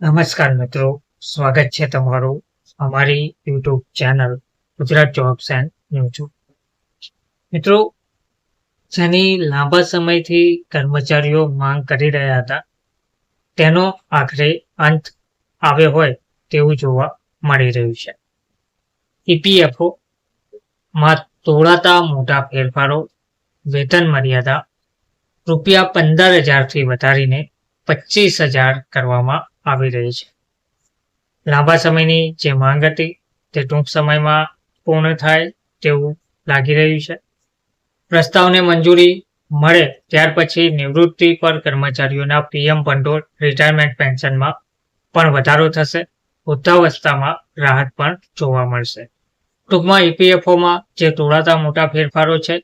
નમસ્કાર મિત્રો, સ્વાગત છે તમારું અમારી YouTube channel Gujarat jobs and news. મિત્રો, જેની લાંબા સમયથી કર્મચારીઓ માંગ કરી રહ્યા હતા તેનો આખરે અંત આવ્યો હોય તેવું જોવા મળી રહ્યું છે. ઈપીએફઓ માં તોળાતા મોટા ફેરફારો, વેતન મર્યાદા ₹15,000થી વધારીને 25,000 કરવામાં આવી રહી છે. લાંબા સમયની જે માંગ હતી તે ટૂંક સમયમાં પૂર્ણ થાય તેવું લાગી રહ્યું છે. પ્રસ્તાવને મંજૂરી મળે ત્યાર પછી નિવૃત્તિ પર કર્મચારીઓના પીએમ ભંડોળ રિટાયરમેન્ટ પેન્શનમાં પણ વધારો થશે. વૃદ્ધાવસ્થામાં રાહત પણ જોવા મળશે. ટૂંકમાં ઈપીએફઓમાં જે તોળાતા મોટા ફેરફારો છે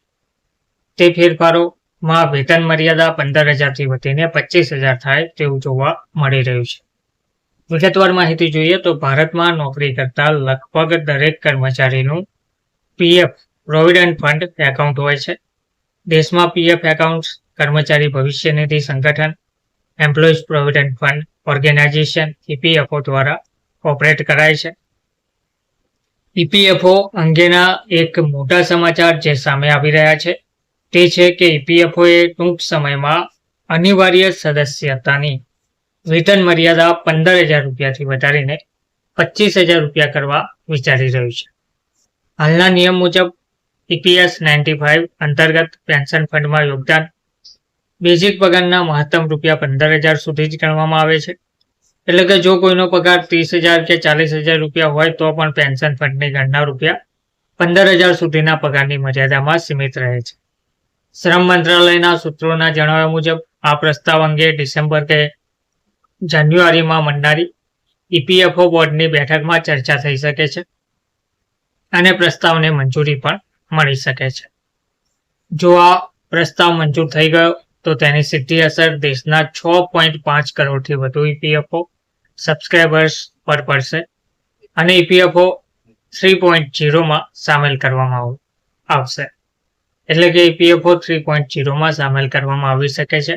તે ફેરફારોમાં વેતન મર્યાદા 15,000થી વધીને 25,000 થાય તેવું જોવા મળી રહ્યું છે. વિગતવાર માહિતી જોઈએ તો ભારતમાં નોકરી કરતા લગભગ દરેક કર્મચારીનું પીએફ પ્રોવિડન્ટ ફંડ એકાઉન્ટ હોય છે. દેશમાં પીએફ એકાઉન્ટ કર્મચારી ભવિષ્ય નિધિ સંગઠન, employees provident fund organisation EPFO દ્વારા ઓપરેટ કરાય છે. ઈપીએફઓ અંગેના એક મોટા સમાચાર જે સામે આવી રહ્યા છે તે છે કે ઈપીએફઓએ ટૂંક સમયમાં અનિવાર્ય સદસ્યતાની વેતન મર્યાદા ₹15,000થી વધારીને ₹25,000 કરવા વિચારી રહ્યું છે. હાલના નિયમ મુજબ EPS 95 અંતર્ગત પેન્શન ફંડમાં યોગદાન બેઝિક પગારના મહત્તમ ₹15,000 સુધી જ ગણવામાં આવે છે. એટલે કે જો કોઈનો પગાર ₹30,000 કે ₹40,000 હોય તો પણ પેન્શન ફંડની ગણના ₹15,000 સુધીના પગારની મર્યાદામાં સીમિત રહે છે. શ્રમ મંત્રાલયના સૂત્રોના જણાવ્યા મુજબ આ પ્રસ્તાવ અંગે ડિસેમ્બર કે જાન્યુઆરીમાં મળનારી ઈપીએફઓ બોર્ડની બેઠકમાં ચર્ચા થઈ શકે છે અને પ્રસ્તાવને મંજૂરી પણ મળી શકે છે. જો આ પ્રસ્તાવ મંજૂર થઈ ગયો તો તેની સીધી અસર દેશના 6.5 કરોડથી વધુ ઈપીએફઓ સબસ્ક્રાઇબર્સ પર પડશે અને ઈપીએફઓ 3.0માં સામેલ કરવામાં આવશે. એટલે કે ઈપીએફઓ 3.0માં સામેલ કરવામાં આવી શકે છે.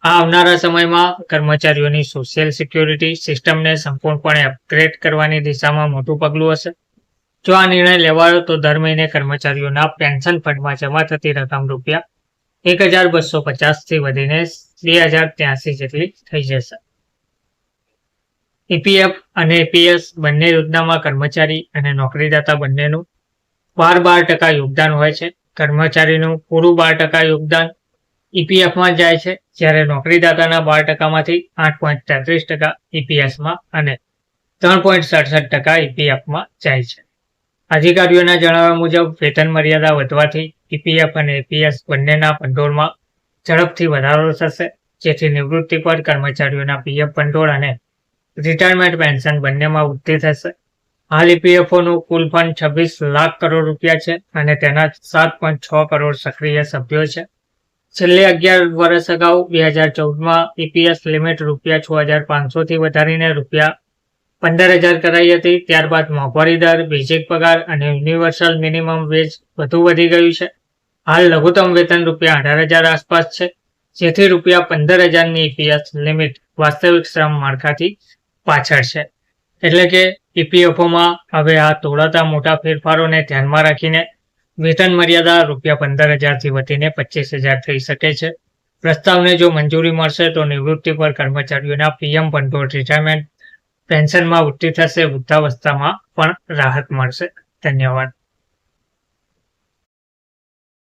આ આવનારા સમયમાં કર્મચારીઓની સોશિયલ સિક્યોરિટી સિસ્ટમને સંપૂર્ણપણે અપગ્રેડ કરવાની દિશામાં મોટું પગલું હશે. જો આ નિર્ણય લેવાયો તો દર મહિને કર્મચારીઓના પેન્શન ફંડમાં જમા થતી રકમ ₹1,250થી વધીને 2,083 જેટલી થઈ જશે. ઈપીએફ અને EPS બંને યોજનામાં કર્મચારી અને નોકરીદાતા બંનેનું 12% યોગદાન હોય છે. કર્મચારીનું પૂરું 12% યોગદાન ઈપીએફમાં જાય છે, જ્યારે નોકરીદાતાના 12%માંથી 8.33% EPSમાં અને 3.67% EPFમાં જાય છે. અધિકારીઓના જણાવ્યા મુજબ વેતન મર્યાદા વધવાથી EPF અને EPS બંનેના ભંડોળમાં ઝડપથી વધારો થશે, જેથી નિવૃત્તિ પર કર્મચારીઓના પીએફ ભંડોળ અને રિટાયરમેન્ટ પેન્શન બંનેમાં વૃદ્ધિ થશે. હાલ ઈપીએફઓનું કુલ ફંડ ₹26 લાખ કરોડ છે અને તેના 7.6 કરોડ સક્રિય સભ્યો છે. છેલ્લે 11 વર્ષ અગાઉ 2014માં EPS લિમિટ ₹6,500થી વધારીને ₹15,000 કરાઈ હતી. ત્યારબાદ મોંઘવારી દર, બેઝિક પગાર અને યુનિવર્સલ મિનિમમ વેજ વધુ વધી ગયું છે. હાલ લઘુત્તમ વેતન ₹18,000 આસપાસ છે, જેથી ₹15,000ની EPS લિમિટ વાસ્તવિક શ્રમ માળખાથી પાછળ છે. એટલે કે ઈપીએફઓમાં હવે આ તોળાતા મોટા ફેરફારોને ધ્યાનમાં રાખીને વેતન મર્યાદા ₹15,000થી વધીને 25,000 થઈ શકે છે. પ્રસ્તાવને જો મંજૂરી મળશે તો નિવૃત્તિ પર કર્મચારીઓના પીએમ ભંડોળ રિટાયરમેન્ટ પેન્શનમાં વૃદ્ધિ થશે. વૃદ્ધાવસ્થામાં પણ રાહત મળશે. ધન્યવાદ.